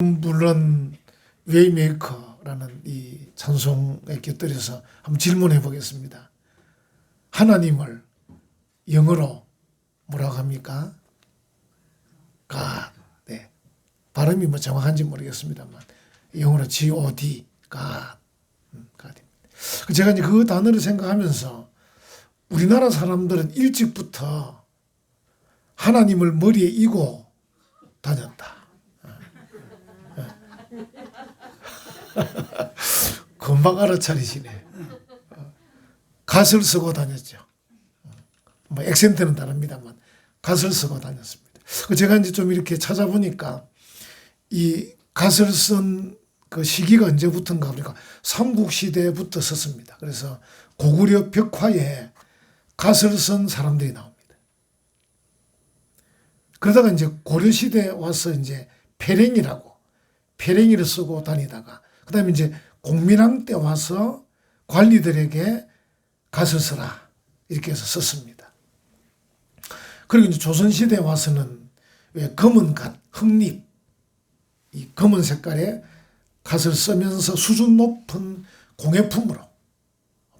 물론 웨이메이커라는 이 찬송에 곁들여서 한번 질문해 보겠습니다. 하나님을 영어로 뭐라고 합니까? God. 네. 발음이 뭐 정확한지 모르겠습니다만 영어로 God, God. 제가 이제 그 단어를 생각하면서 우리나라 사람들은 일찍부터 하나님을 머리에 이고 다녔다. 금방 알아차리시네. 갓을 쓰고 다녔죠. 뭐 액센트는 다릅니다만 갓을 쓰고 다녔습니다. 제가 이제 좀 이렇게 찾아보니까 이 갓을 쓴 그 시기가 언제부터인가 그러니까 삼국시대부터 썼습니다. 그래서 고구려 벽화에 갓을 쓴 사람들이 나옵니다. 그러다가 이제 고려시대에 와서 이제 페랭이를 쓰고 다니다가 그 다음에 이제 공민왕 때 와서 관리들에게 갓을 써라 이렇게 해서 썼습니다. 그리고 이제 조선시대에 와서는 왜 검은 갓, 흑립, 이 검은 색깔의 갓을 쓰면서 수준 높은 공예품으로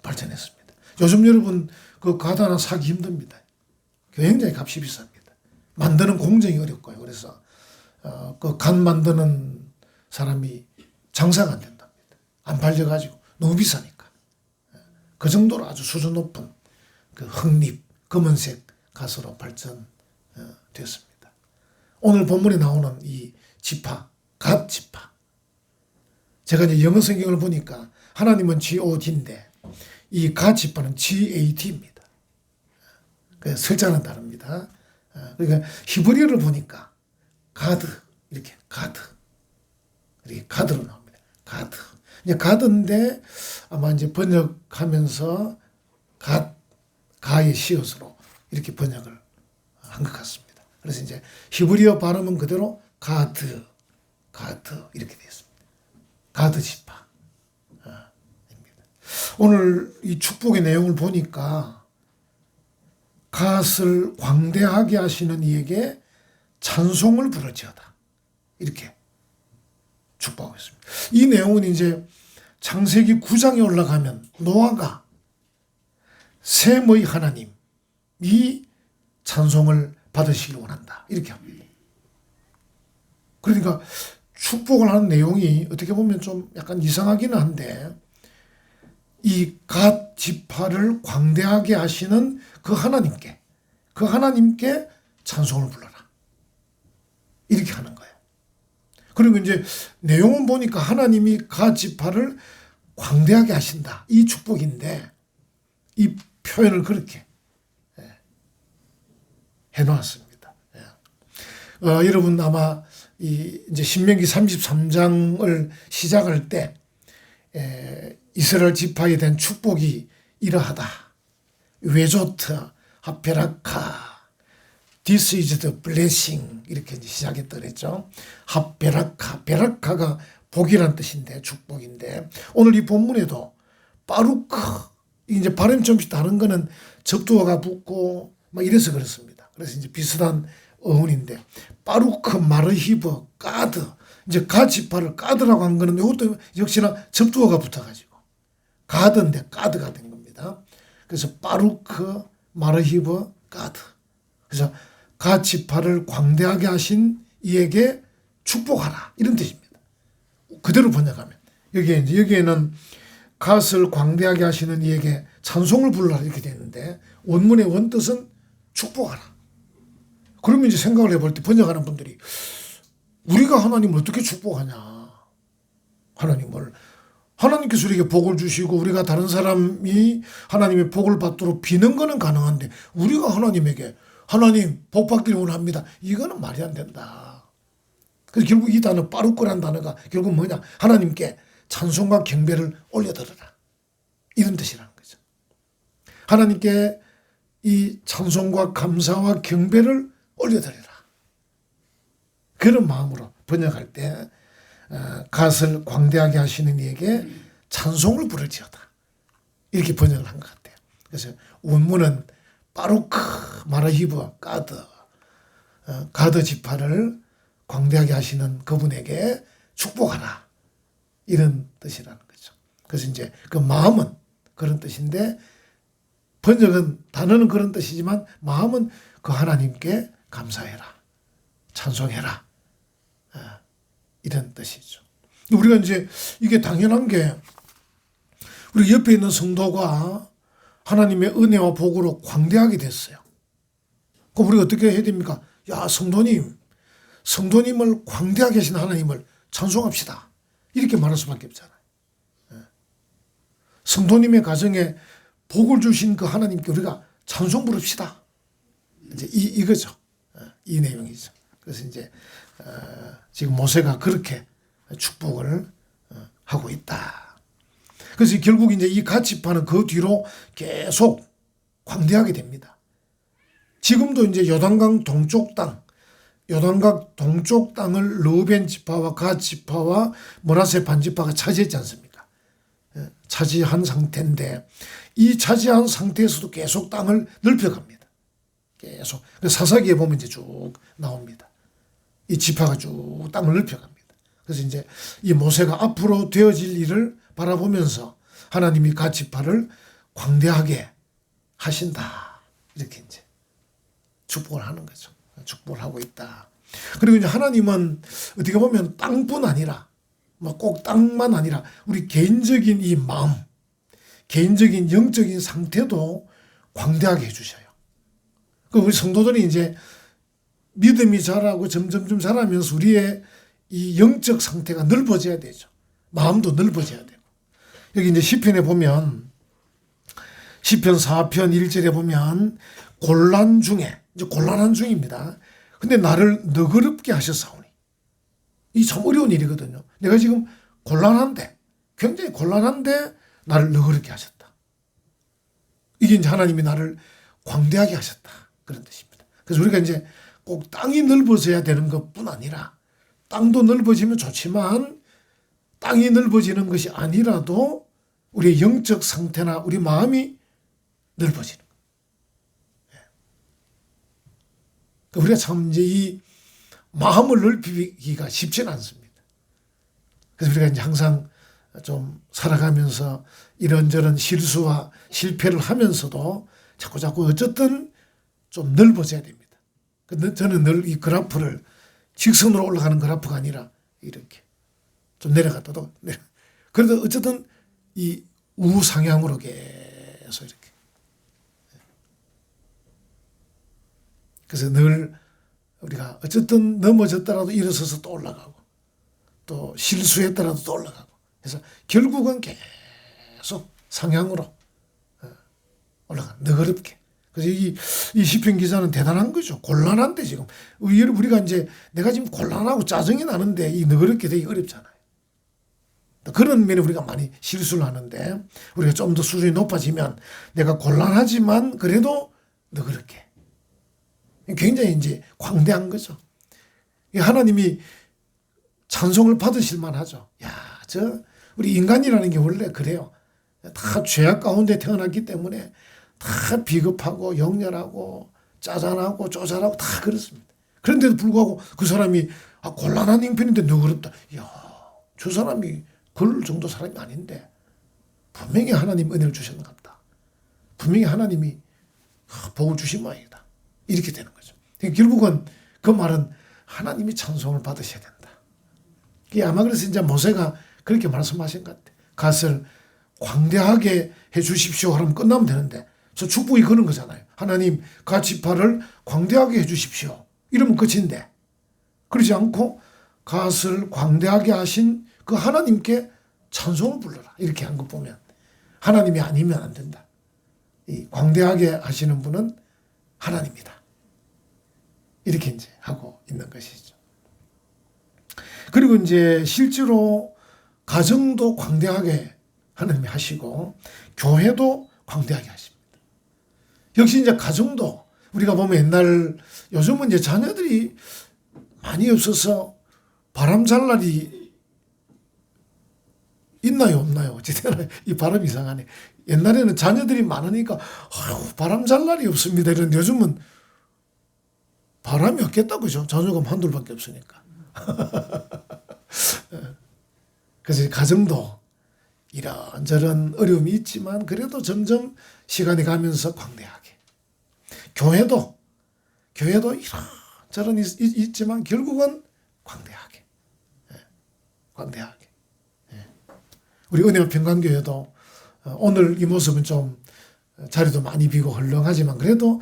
발전했습니다. 요즘 여러분 그 갓 하나 사기 힘듭니다. 굉장히 값이 비쌉니다. 만드는 공정이 어렵고요. 그래서 그 갓 만드는 사람이 장사가 안 된답니다. 안 팔려가지고 너무 비싸니까. 그 정도로 아주 수준 높은 그 흑립, 검은색 갓으로 발전됐습니다. 오늘 본문에 나오는 이 지파, 갓 지파. 제가 이제 영어 성경을 보니까 하나님은 God인데 이 갓 지파는 GAT입니다. 그 설자는 다릅니다. 그러니까 히브리어를 보니까 가드 이렇게 가드 이렇게 가드로 나옵니다. 가드. 이제 가드인데 아마 이제 번역하면서 가의 시옷으로 이렇게 번역을 한 것 같습니다. 그래서 이제 히브리어 발음은 그대로 가드 이렇게 되어 있습니다. 가드 지파. 오늘 이 축복의 내용을 보니까 갓을 광대하게 하시는 이에게 찬송을 부르지어다. 이렇게 축복하고 있습니다. 이 내용은 이제 창세기 9장에 올라가면 노아가 셈의 하나님, 이 찬송을 받으시길 원한다. 이렇게 합니다. 그러니까 축복을 하는 내용이 어떻게 보면 좀 약간 이상하기는 한데 이 갓 지파를 광대하게 하시는 그 하나님께 찬송을 불러라. 이렇게 하는 거예요. 그리고 이제 내용은 보니까 하나님이 갓 지파를 광대하게 하신다. 이 축복인데 이 표현을 그렇게 해놓았습니다. 여러분 아마 이제 신명기 33장을 시작할 때 이스라엘 지파에 대한 축복이 이러하다. 외조트, 하페라카, This is the blessing 이렇게 이제 시작했다 그랬죠. 하페라카, 베라카가 복이란 뜻인데 축복인데 오늘 이 본문에도 바루크 이제 발음이 좀씩 다른 거는 접두어가 붙고 막 이래서 그렇습니다. 그래서 이제 비슷한 어원인데 바루크, 마르히브, 가드 이제 갓 지파를 가드라고 한 거는 이것도 역시나 접두어가 붙어가지고 가드인데 가드가 된 겁니다. 그래서 바루크, 마르히브, 가드. 그래서 갓 지파를 광대하게 하신 이에게 축복하라 이런 뜻입니다. 그대로 번역하면 여기에는 갓을 광대하게 하시는 이에게 찬송을 부르라 이렇게 되는데 원문의 원뜻은 축복하라. 그러면 이제 생각을 해볼 때 번역하는 분들이 우리가 하나님을 어떻게 축복하냐. 하나님께서 우리에게 복을 주시고 우리가 다른 사람이 하나님의 복을 받도록 비는 거는 가능한데 우리가 하나님에게 하나님 복 받기를 원합니다. 이거는 말이 안 된다. 그래서 결국 이 단어 바루크라는 단어가 결국 뭐냐. 하나님께 찬송과 경배를 올려드려라. 이런 뜻이라는 거죠. 하나님께 이 찬송과 감사와 경배를 올려드려라. 그런 마음으로 번역할 때 갓을 광대하게 하시는 이에게 찬송을 부를지어다. 이렇게 번역을 한 것 같아요. 그래서 원문은 바루크, 마르히브, 가드 지파를 광대하게 하시는 그분에게 축복하라. 이런 뜻이라는 거죠. 그래서 이제 그 마음은 그런 뜻인데 번역은 단어는 그런 뜻이지만 마음은 그 하나님께 감사해라. 찬송해라. 이런 뜻이죠. 우리가 이제 이게 당연한 게 우리 옆에 있는 성도가 하나님의 은혜와 복으로 광대하게 됐어요. 그럼 우리가 어떻게 해야 됩니까? 야, 성도님을 광대하게 하신 하나님을 찬송합시다. 이렇게 말할 수밖에 없잖아요. 성도님의 가정에 복을 주신 그 하나님께 우리가 찬송 부릅시다. 이제 이거죠. 이 내용이죠. 그래서 이제 지금 모세가 그렇게 축복을 하고 있다. 그래서 결국 이제 이 갓지파는 그 뒤로 계속 광대하게 됩니다. 지금도 이제 요단강 동쪽 땅을 르우벤 지파와 갓 지파와 므낫세 반 지파가 차지했지 않습니까? 차지한 상태인데 이 차지한 상태에서도 계속 땅을 넓혀갑니다. 계속 사사기에 보면 이제 쭉 나옵니다. 이 지파가 쭉 땅을 넓혀갑니다. 그래서 이제 이 모세가 앞으로 되어질 일을 바라보면서 하나님이 갓 지파를 광대하게 하신다. 이렇게 이제 축복을 하는 거죠. 축복을 하고 있다. 그리고 이제 하나님은 어떻게 보면 땅뿐 아니라 뭐 꼭 땅만 아니라 우리 개인적인 이 마음, 개인적인 영적인 상태도 광대하게 해주셔요. 그 우리 성도들이 이제 믿음이 자라고 점점 자라면서 우리의 이 영적 상태가 넓어져야 되죠. 마음도 넓어져야 되고. 여기 이제 시편에 보면 시편 4편 1절에 보면 곤란 중에 이제 곤란한 중입니다. 근데 나를 너그럽게 하셨사오니. 이 참 어려운 일이거든요. 내가 지금 곤란한데 굉장히 곤란한데 나를 너그럽게 하셨다. 이게 이제 하나님이 나를 광대하게 하셨다. 그런 뜻입니다. 그래서 우리가 이제 꼭 땅이 넓어져야 되는 것뿐 아니라 땅도 넓어지면 좋지만 땅이 넓어지는 것이 아니라도 우리의 영적 상태나 우리 마음이 넓어지는 거예요. 우리가 참 이제 이 마음을 넓히기가 쉽지는 않습니다. 그래서 우리가 이제 항상 좀 살아가면서 이런저런 실수와 실패를 하면서도 자꾸 어쨌든 좀 넓어져야 됩니다. 근데 저는 늘 이 그래프를 직선으로 올라가는 그래프가 아니라 이렇게 좀 내려갔다도 그래도 어쨌든 이 우상향으로 계속 이렇게. 그래서 늘 우리가 어쨌든 넘어졌더라도 일어서서 또 올라가고 또 실수했더라도 또 올라가고 그래서 결국은 계속 상향으로 올라가 너그럽게. 그래서 이 시편 기자는 대단한 거죠. 곤란한데 지금 우리가 이제 내가 지금 곤란하고 짜증이 나는데 이 너그럽게 되기 어렵잖아요. 그런 면에 우리가 많이 실수를 하는데 우리가 좀 더 수준이 높아지면 내가 곤란하지만 그래도 너그럽게 굉장히 이제 광대한 거죠. 하나님이 찬송을 받으실 만하죠. 야, 우리 인간이라는 게 원래 그래요. 다 죄악 가운데 태어났기 때문에 다 비겁하고 영렬하고 짜잔하고 쪼잔하고 다 그렇습니다. 그런데도 불구하고 그 사람이 곤란한 형편인데 너그럽다. 이야, 저 사람이 그럴 정도 사람이 아닌데 분명히 하나님 은혜를 주셨는 것 같다. 분명히 하나님이 복을 주신 모양이다. 이렇게 되는 거죠. 결국은 그 말은 하나님이 찬송을 받으셔야 된다. 아마 그래서 이제 모세가 그렇게 말씀하신 것 같아요. 갓을 광대하게 해 주십시오 하면 끝나면 되는데 저 축복이 그런 거잖아요. 하나님 갓 지파를 광대하게 해 주십시오. 이러면 끝인데 그러지 않고 갓을 광대하게 하신 그 하나님께 찬송을 불러라. 이렇게 한 거 보면 하나님이 아니면 안 된다. 이 광대하게 하시는 분은 하나님이다. 이렇게 이제 하고 있는 것이죠. 그리고 이제 실제로 가정도 광대하게 하나님이 하시고 교회도 광대하게 하십니다. 역시 이제 가정도 우리가 보면 요즘은 이제 자녀들이 많이 없어서 바람 잘 날이 있나요, 없나요? 어쨌든 이 발음이 이상하네. 옛날에는 자녀들이 많으니까 바람 잘 날이 없습니다. 이런 요즘은 바람이 없겠다, 그죠? 자녀가 한둘밖에 없으니까. 그래서 가정도 이런저런 어려움이 있지만 그래도 점점 시간이 가면서 광대하게. 교회도 이런저런 있지만 결국은 광대하게. 광대하게. 우리 은혜와 평강교회도 오늘 이 모습은 좀 자리도 많이 비고 헐렁하지만 그래도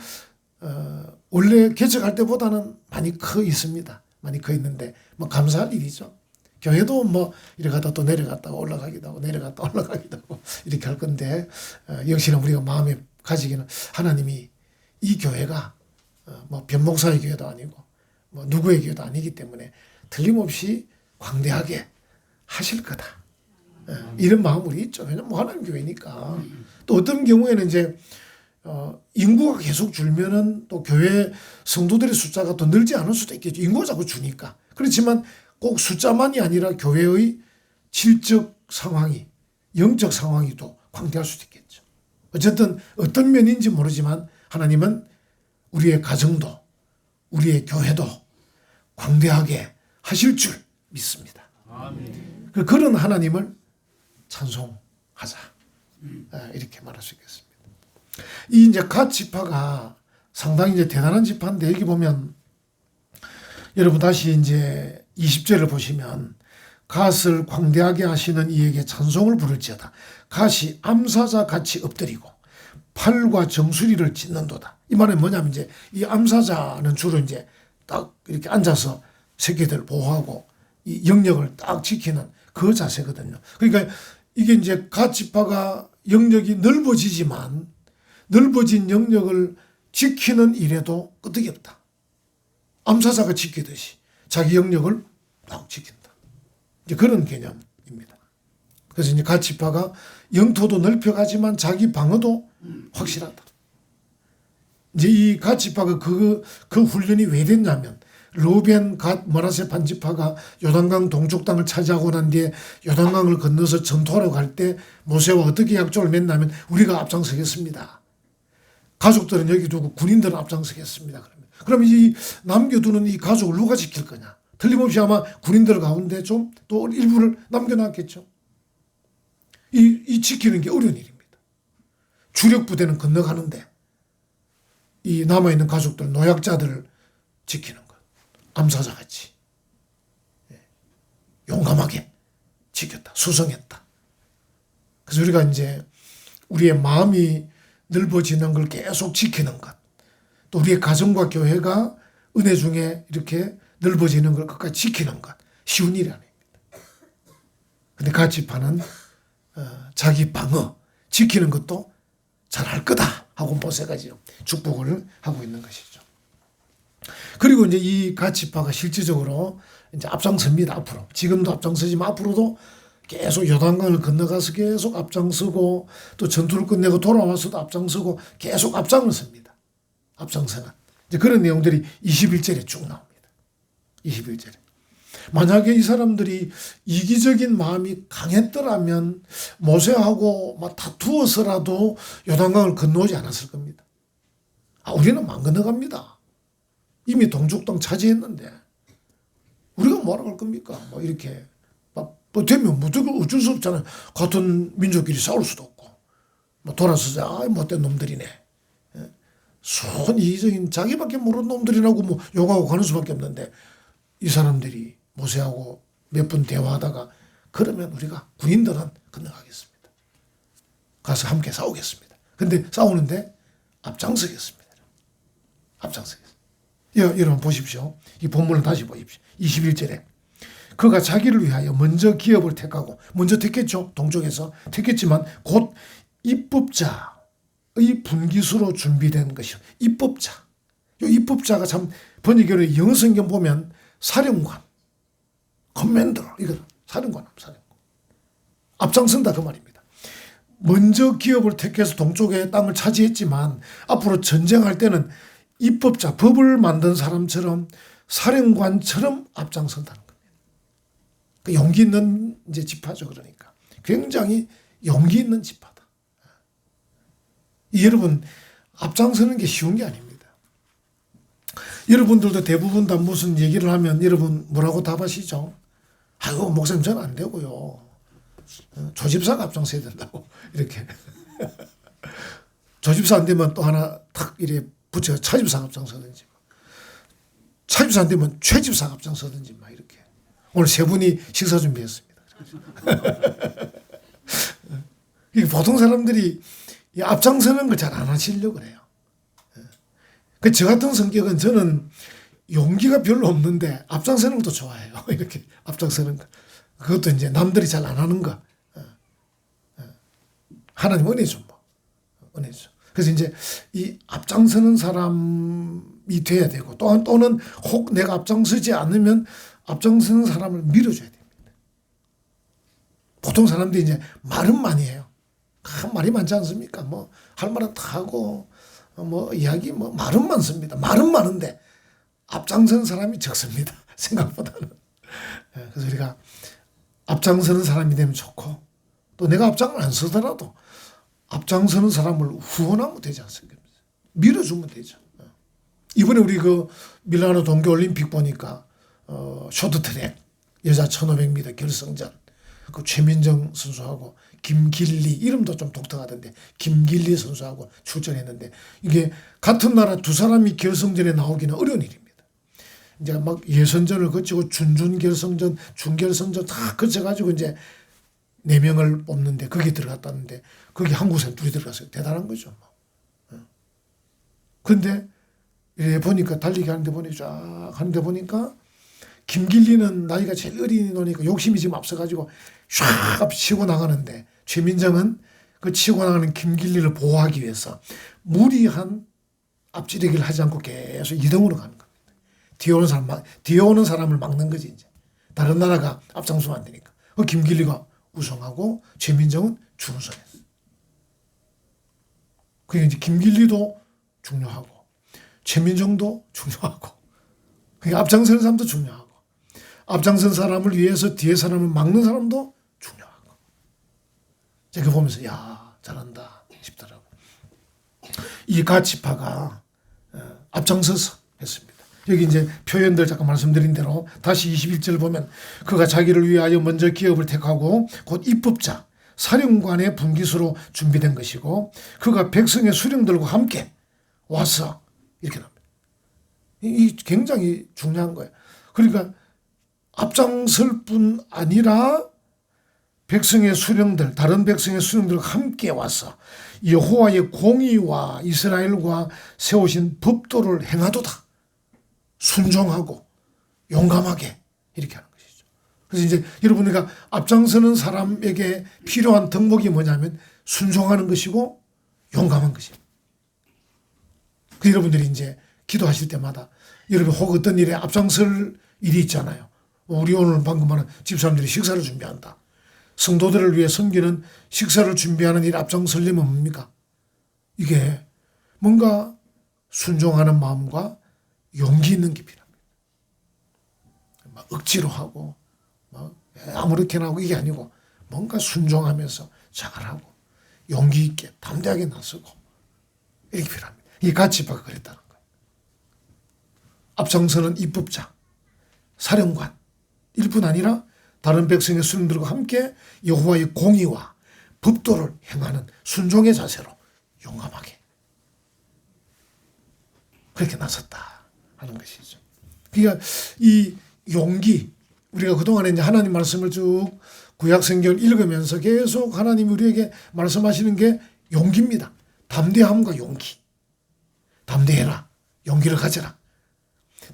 원래 개척할 때보다는 많이 커 있습니다. 많이 커 있는데 뭐 감사할 일이죠. 교회도 뭐 이렇게 갔다 또 내려갔다가 올라가기도 하고 내려갔다 올라가기도 하고 이렇게 할 건데 역시나 우리가 마음에 가지기는 하나님이 이 교회가 뭐 변목사의 교회도 아니고 뭐 누구의 교회도 아니기 때문에 틀림없이 광대하게 하실 거다. 이런 마음이 있죠. 왜냐면 뭐 하나님 교회니까. 또 어떤 경우에는 이제 인구가 계속 줄면은 또 교회 성도들의 숫자가 더 늘지 않을 수도 있겠죠. 인구가 자꾸 주니까. 그렇지만 꼭 숫자만이 아니라 교회의 질적 상황이, 영적 상황이 또 광대할 수도 있겠죠. 어쨌든 어떤 면인지 모르지만 하나님은 우리의 가정도 우리의 교회도 광대하게 하실 줄 믿습니다. 아멘. 그런 하나님을 찬송하자. 이렇게 말할 수 있겠습니다. 이 이제 갓 지파가 상당히 이제 대단한 지파인데 여기 보면 여러분 다시 이제 20절을 보시면 갓을 광대하게 하시는 이에게 찬송을 부를지어다. 갓이 암사자 같이 엎드리고 팔과 정수리를 찢는도다. 이 말은 뭐냐면 이제 이 암사자는 주로 이제 딱 이렇게 앉아서 새끼들 보호하고 이 영역을 딱 지키는 그 자세거든요. 그러니까 이게 이제 갓 지파가 영역이 넓어지지만 넓어진 영역을 지키는 일에도 끄떡이 없다. 암사자가 지키듯이 자기 영역을 딱 지킨다. 이제 그런 개념입니다. 그래서 이제 갓 지파가 영토도 넓혀가지만 자기 방어도 확실하다. 이제 이 갓 지파가 그 훈련이 왜 됐냐면 루벤, 갓, 므낫세 반지파가 요단강 동쪽 땅을 차지하고 난 뒤에 요단강을 건너서 전투하러 갈 때 모세와 어떻게 약속을 맺냐면 우리가 앞장서겠습니다. 가족들은 여기 두고 군인들은 앞장서겠습니다. 그러면 이 남겨두는 이 가족을 누가 지킬 거냐? 틀림없이 아마 군인들 가운데 좀 또 일부를 남겨놨겠죠. 이 지키는 게 어려운 일입니다. 주력 부대는 건너가는데 이 남아있는 가족들, 노약자들을 지키는 것. 암사자같이 용감하게 지켰다. 수성했다. 그래서 우리가 이제 우리의 마음이 넓어지는 걸 계속 지키는 것. 또 우리의 가정과 교회가 은혜 중에 이렇게 넓어지는 걸 끝까지 지키는 것. 쉬운 일이 아닙니다. 근데 갓 지파는 자기 방어 지키는 것도 잘할 거다 하고 모세가 지금 축복을 하고 있는 것이죠. 그리고 이제 이 갓 지파가 실질적으로 이제 앞장섭니다. 앞으로 지금도 앞장서지만 앞으로도 계속 요단강을 건너가서 계속 앞장서고 또 전투를 끝내고 돌아와서도 앞장서고 계속 앞장을 섭니다. 앞장서는 이제 그런 내용들이 21절에 쭉 나옵니다. 21절에. 만약에 이 사람들이 이기적인 마음이 강했더라면 모세하고 막 다투어서라도 요단강을 건너오지 않았을 겁니다. 우리는 안 건너갑니다. 이미 동쪽 땅 차지했는데 우리가 뭐라고 할 겁니까? 뭐 이렇게 뭐 되면 어쩔 수 없잖아요. 같은 민족끼리 싸울 수도 없고 뭐 돌아서자 못된 놈들이네. 순 이기적인 자기밖에 모르는 놈들이라고 뭐 욕하고 가는 수밖에 없는데 이 사람들이 모세하고 몇 분 대화하다가 그러면 우리가 군인들은 건너가겠습니다. 가서 함께 싸우겠습니다. 근데 싸우는데 앞장서겠습니다. 앞장서겠습니다. 여러분 보십시오. 이 본문을 다시 보십시오. 21절에 그가 자기를 위하여 먼저 기업을 택하고 먼저 택했죠. 동쪽에서 택했지만 곧 입법자의 분기수로 준비된 것이요. 입법자. 이 입법자가 참 번역기로 영어 성경 보면 사령관, 커맨더 이거 사령관. 앞장선다 그 말입니다. 먼저 기업을 택해서 동쪽의 땅을 차지했지만 앞으로 전쟁할 때는 입법자, 법을 만든 사람처럼 사령관처럼 앞장선다는 겁니다. 그 용기 있는 이제 지파죠. 그러니까 굉장히 용기 있는 지파다. 여러분 앞장서는 게 쉬운 게 아닙니다. 여러분들도 대부분 다 무슨 얘기를 하면 여러분 뭐라고 답하시죠? 아이고, 목사님 저는 안 되고요. 조집사가 앞장서야 된다고. 이렇게. 조집사 안 되면 또 하나 탁 이렇게 붙여 차집사가 앞장서든지. 차집사 안 되면 최집사가 앞장서든지 막 이렇게. 오늘 세 분이 식사 준비했습니다. 보통 사람들이 이 앞장서는 걸 잘 안 하시려고 그래요. 저 같은 성격은 저는 용기가 별로 없는데 앞장서는 것도 좋아해요. 이렇게 앞장서는 거. 그것도 이제 남들이 잘 안 하는 거. 하나님 은혜죠, 뭐. 은혜죠. 그래서 이제 이 앞장서는 사람이 돼야 되고 또는 혹 내가 앞장서지 않으면 앞장서는 사람을 밀어줘야 됩니다. 보통 사람들이 이제 말은 많이 해요. 말이 많지 않습니까? 뭐 할 말은 다 하고 뭐 이야기 뭐 말은 많습니다. 말은 많은데 앞장서는 사람이 적습니다. 생각보다는. 그래서 우리가 앞장서는 사람이 되면 좋고 또 내가 앞장을 안 서더라도 앞장서는 사람을 후원하면 되지 않습니까? 밀어주면 되죠. 이번에 우리 그 밀라노 동계올림픽 보니까 쇼트트랙 여자 1500m 결승전 그 최민정 선수하고 김길리 이름도 좀 독특하던데 김길리 선수하고 출전했는데 이게 같은 나라 두 사람이 결승전에 나오기는 어려운 일입니다. 이제 막 예선전을 거치고 준결승전, 준결승전 다 거쳐가지고 이제 4명을 뽑는데 거기 들어갔다는데 거기 한국 사람 둘이 들어갔어요. 대단한 거죠. 그런데 이래 보니까 달리기 하는데 보니까 김길리는 나이가 제일 어린이 노니까 욕심이 지금 앞서가지고 샥 치고 나가는데 최민정은 그 치고 나가는 김길리를 보호하기 위해서 무리한 앞지르기를 하지 않고 계속 이동으로 가는 겁니다. 뒤에 오는 사람을 막는 거지 이제. 다른 나라가 앞장서면 안 되니까. 그 김길리가 우승하고 최민정은 준우승했어요. 그게 이제 김길리도 중요하고 최민정도 중요하고 그게 앞장서는 사람도 중요하고 앞장선 사람을 위해서 뒤에 사람을 막는 사람도 중요하고 제가 보면서 야 잘한다 싶더라고요. 이 가치파가 앞장서서 했습니다. 여기 이제 표현들 잠깐 말씀드린 대로 다시 21절 보면 그가 자기를 위하여 먼저 기업을 택하고 곧 입법자 사령관의 분기수로 준비된 것이고 그가 백성의 수령들과 함께 와서 이렇게 나옵니다. 이 굉장히 중요한 거예요. 그러니까 앞장설 뿐 아니라 백성의 수령들, 다른 백성의 수령들과 함께 와서 여호와의 공의와 이스라엘과 세우신 법도를 행하도다. 순종하고 용감하게 이렇게 하는 것이죠. 그래서 이제 여러분이가 앞장서는 사람에게 필요한 덕목이 뭐냐면 순종하는 것이고 용감한 것입니다. 그 여러분들이 이제 기도하실 때마다 여러분 혹 어떤 일에 앞장설 일이 있잖아요. 우리 오늘 방금 말한 집사람들이 식사를 준비한다. 성도들을 위해 섬기는 식사를 준비하는 일 앞장설려면 뭡니까? 이게 뭔가 순종하는 마음과 용기 있는 게 필요합니다. 막 억지로 하고 막 아무렇게나 하고 이게 아니고 뭔가 순종하면서 잘하고 용기 있게 담대하게 나서고 이렇게 필요합니다. 이 가치파가 그랬다는 거예요. 앞장서는 입법자, 사령관 일뿐 아니라 다른 백성의 수령들과 함께 여호와의 공의와 법도를 행하는 순종의 자세로 용감하게 그렇게 나섰다 하는 것이죠. 그러니까 이 용기 우리가 그동안에 이제 하나님 말씀을 쭉 구약 성경을 읽으면서 계속 하나님이 우리에게 말씀하시는 게 용기입니다. 담대함과 용기. 담대해라. 용기를 가져라.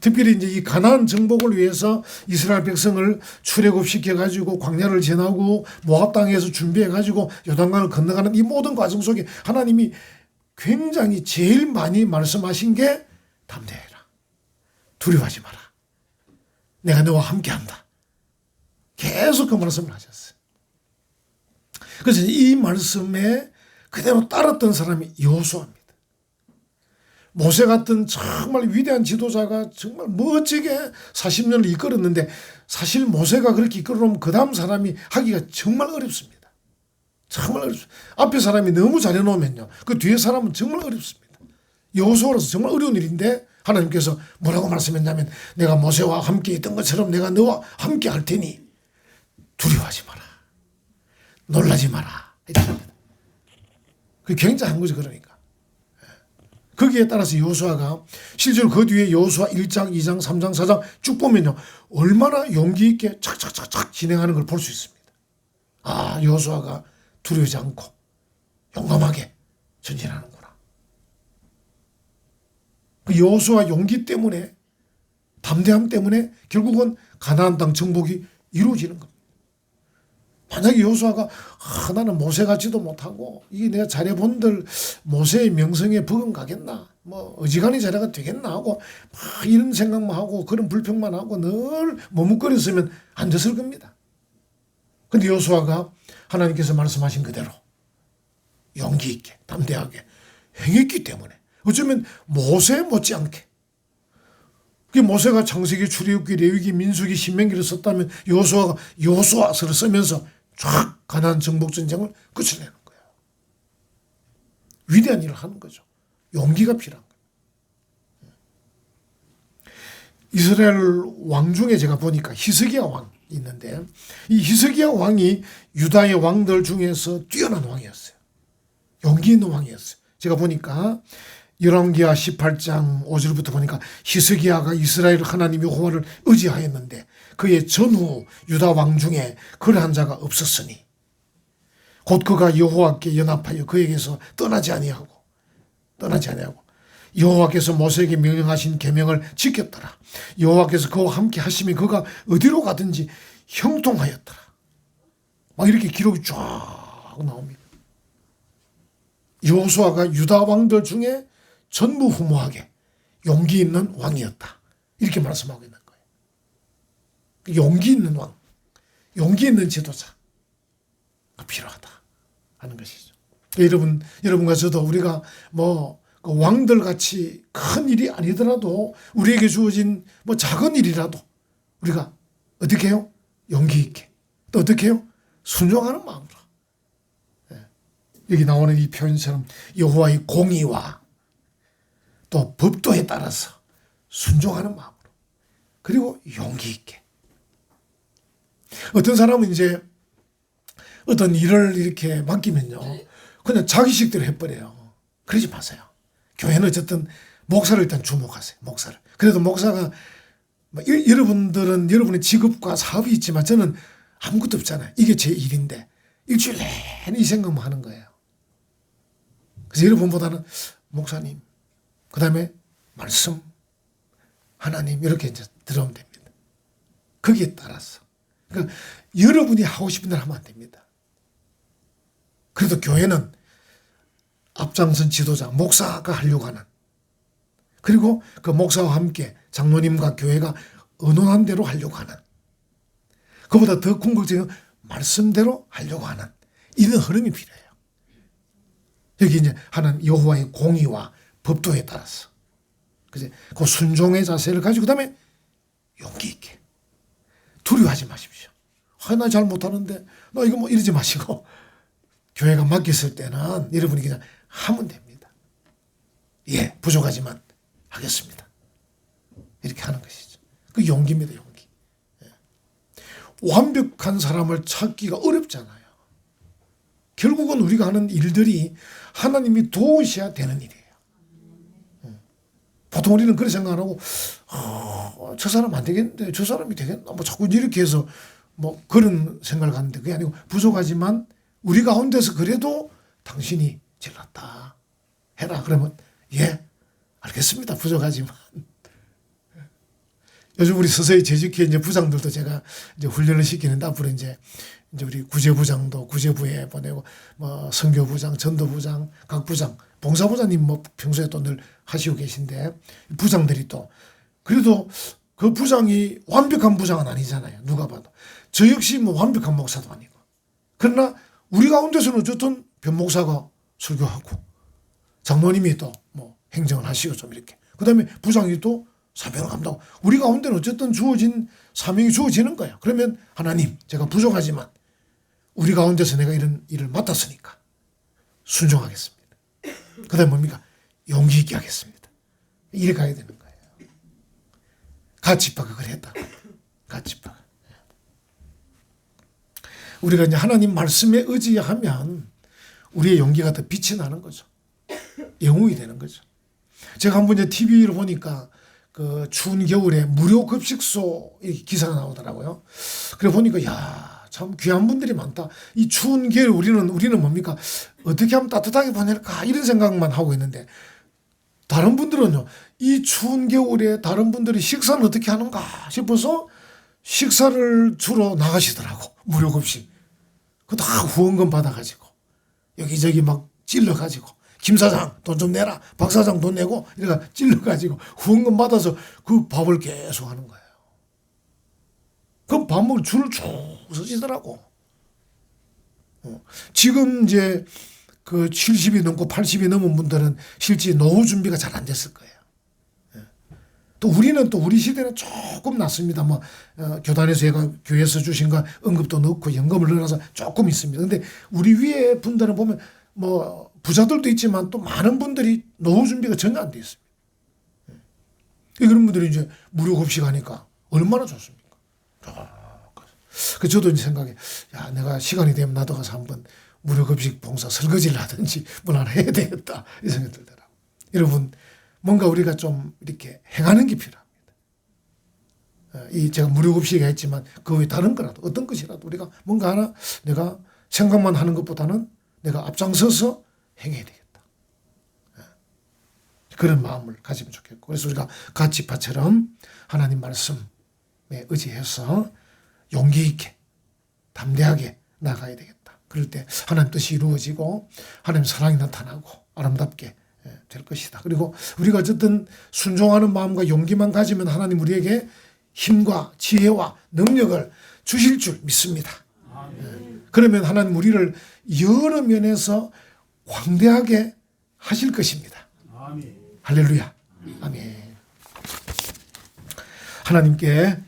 특별히 이제 이 가나안 정복을 위해서 이스라엘 백성을 출애굽시켜 가지고 광야를 지나고 모압 땅에서 준비해 가지고 요단강을 건너가는 이 모든 과정 속에 하나님이 굉장히 제일 많이 말씀하신 게 담대해라. 두려워하지 마라. 내가 너와 함께한다. 계속 그 말씀을 하셨어요. 그래서 이 말씀에 그대로 따랐던 사람이 여호수아입니다. 모세 같은 정말 위대한 지도자가 정말 멋지게 40년을 이끌었는데 사실 모세가 그렇게 이끌어놓으면 그 다음 사람이 하기가 정말 어렵습니다. 정말 어렵습니다. 앞에 사람이 너무 잘해놓으면요. 그 뒤에 사람은 정말 어렵습니다. 여호수아로서 정말 어려운 일인데 하나님께서 뭐라고 말씀했냐면 내가 모세와 함께 있던 것처럼 내가 너와 함께 할 테니 두려워하지 마라. 놀라지 마라. 이렇습니다. 그게 굉장한 거죠. 그러니까. 거기에 따라서 여호수아가 실제로 그 뒤에 여호수아 1장, 2장, 3장, 4장 쭉 보면요. 얼마나 용기 있게 착착착착 진행하는 걸 볼 수 있습니다. 아, 여호수아가 두려워하지 않고 용감하게 전진하는구나. 그 여호수아 용기 때문에, 담대함 때문에 결국은 가나안 땅 정복이 이루어지는 겁니다. 만약에 여호수아가 나는 모세 같지도 못하고 이게 내가 잘해본들 모세의 명성에 버금가겠나, 뭐 어지간히 잘해가 되겠나 하고 막 이런 생각만 하고 그런 불평만 하고 늘 머뭇거렸으면 안 됐을 겁니다. 근데 여호수아가 하나님께서 말씀하신 그대로 용기 있게 담대하게 행했기 때문에 어쩌면 모세 못지않게, 그 모세가 창세기, 출애굽기, 레위기, 민수기, 신명기를 썼다면 여호수아가 여호수아서를 쓰면서 쫙 가나안 정복 전쟁을 끝내는 거예요. 위대한 일을 하는 거죠. 용기가 필요한 거예요. 이스라엘 왕 중에 제가 보니까 히스기야 왕이 있는데 이 히스기야 왕이 유다의 왕들 중에서 뛰어난 왕이었어요. 용기 있는 왕이었어요. 제가 보니까 열왕기하 18장 5절부터 보니까 히스기야가 이스라엘 하나님 여호와를 의지하였는데 그의 전후 유다 왕 중에 그러한 자가 없었으니 곧 그가 여호와께 연합하여 그에게서 떠나지 아니하고 여호와께서 모세에게 명령하신 계명을 지켰더라. 여호와께서 그와 함께 하시며 그가 어디로 가든지 형통하였더라. 막 이렇게 기록이 쫙 나옵니다. 여호수아가 유다 왕들 중에 전무후무하게 용기 있는 왕이었다. 이렇게 말씀하고 있는 거예요. 용기 있는 왕, 용기 있는 지도자가 필요하다 하는 것이죠. 여러분과 저도 우리가 그 왕들 같이 큰 일이 아니더라도 우리에게 주어진 작은 일이라도 우리가 어떻게 해요? 용기 있게. 또 어떻게 해요? 순종하는 마음으로. 여기 나오는 이 표현처럼 여호와의 공의와 또 법도에 따라서 순종하는 마음으로, 그리고 용기 있게. 어떤 사람은 이제 어떤 일을 이렇게 맡기면요 그냥 자기식대로 해버려요. 그러지 마세요. 교회는 어쨌든 목사를 일단 주목하세요. 목사를. 그래도 목사가 여러분들은 여러분의 직업과 사업이 있지만 저는 아무것도 없잖아요. 이게 제 일인데 일주일 내내 이 생각만 하는 거예요. 그래서 여러분보다는 목사님, 그 다음에 말씀, 하나님 이렇게 이제 들어오면 됩니다. 거기에 따라서. 그러니까 여러분이 하고 싶은 대로 하면 안 됩니다. 그래도 교회는 앞장선 지도자, 목사가 하려고 하는, 그리고 그 목사와 함께 장로님과 교회가 의논한 대로 하려고 하는, 그보다 더 궁극적인 말씀대로 하려고 하는 이런 흐름이 필요해요. 여기 이제 하는 여호와의 공의와 법도에 따라서 그제 그 순종의 자세를 가지고 그다음에 용기 있게 두려워하지 마십시오. 나 잘 못하는데 나 이거 이러지 마시고 교회가 맡겼을 때는 여러분이 그냥 하면 됩니다. 예, 부족하지만 하겠습니다. 이렇게 하는 것이죠. 그 용기입니다. 용기. 예. 완벽한 사람을 찾기가 어렵잖아요. 결국은 우리가 하는 일들이 하나님이 도우셔야 되는 일이에요. 보통 우리는 그렇게 생각 안 하고 저 사람 안 되겠는데 저 사람이 되겠나 자꾸 이렇게 해서 그런 생각을 갖는데 그게 아니고 부족하지만 우리 가운데서 그래도 당신이 제일 낫다 해라. 그러면 예 알겠습니다. 부족하지만 요즘 우리 서서히 재직회 이제 부장들도 제가 이제 훈련을 시키는데 앞으로 이제 우리 구제부장도 구제부에 보내고 선교부장, 전도부장, 각 부장, 봉사부장님 평소에 또 늘 하시고 계신데 부장들이 또 그래도 그 부장이 완벽한 부장은 아니잖아요. 누가 봐도. 저 역시 완벽한 목사도 아니고. 그러나 우리 가운데서는 어쨌든 변목사가 설교하고 장로님이 또 행정을 하시고 좀 이렇게. 그 다음에 부장이 또 사명을 감당하고 우리 가운데는 어쨌든 주어진 사명이 주어지는 거예요. 그러면 하나님 제가 부족하지만 우리 가운데서 내가 이런 일을 맡았으니까 순종하겠습니다. 그 다음에 뭡니까? 용기 있게 하겠습니다. 이래 가야 되는 거예요. 갓지파가 그랬다. 갓지파가. 우리가 이제 하나님 말씀에 의지하면 우리의 용기가 더 빛이 나는 거죠. 영웅이 되는 거죠. 제가 한번 이제 TV를 보니까 그 추운 겨울에 무료 급식소 기사가 나오더라고요. 그래 보니까 야, 참 귀한 분들이 많다. 이 추운 겨울 우리는 뭡니까? 어떻게 하면 따뜻하게 보낼까? 이런 생각만 하고 있는데 다른 분들은요. 이 추운 겨울에 다른 분들이 식사는 어떻게 하는가 싶어서 식사를 주러 나가시더라고. 무료 급식. 그거 다 후원금 받아가지고 여기저기 막 찔러가지고 김 사장 돈 좀 내라. 박 사장 돈 내고 이래가 찔러가지고 후원금 받아서 그 밥을 계속 하는 거예요. 그럼 밥 먹을 줄을 쭉 서시더라고. 지금 이제 그 70이 넘고 80이 넘은 분들은 실제 노후 준비가 잘 안 됐을 거예요. 또 우리는 또 우리 시대는 조금 낫습니다. 뭐 교단에서 얘가 교회에서 주신 거 언급도 넣고 연금을 넣어서 조금 있습니다. 근데 우리 위에 분들은 보면 뭐 부자들도 있지만 또 많은 분들이 노후 준비가 전혀 안 돼 있습니다. 그런 분들이 이제 무료 급식하니까 얼마나 좋습니까? 그 저도 이제 생각해, 야, 내가 시간이 되면 나도 가서 한번 무료 급식 봉사 설거지를 하든지 뭘 하나 해야 되겠다 이 생각이 들더라고요. 여러분, 뭔가 우리가 좀 이렇게 행하는 게 필요합니다. 이 제가 무료 급식이 했지만 그 외에 다른 거라도 어떤 것이라도 우리가 뭔가 하나 내가 생각만 하는 것보다는 내가 앞장서서 행해야 되겠다. 그런 마음을 가지면 좋겠고, 그래서 우리가 갓지파처럼 하나님 말씀에 의지해서 용기 있게 담대하게 나가야 되겠다. 그럴 때 하나님 뜻이 이루어지고 하나님 사랑이 나타나고 아름답게 될 것이다. 그리고 우리가 어쨌든 순종하는 마음과 용기만 가지면 하나님 우리에게 힘과 지혜와 능력을 주실 줄 믿습니다. 그러면 하나님 우리를 여러 면에서 광대하게 하실 것입니다. 할렐루야. 아멘. 하나님께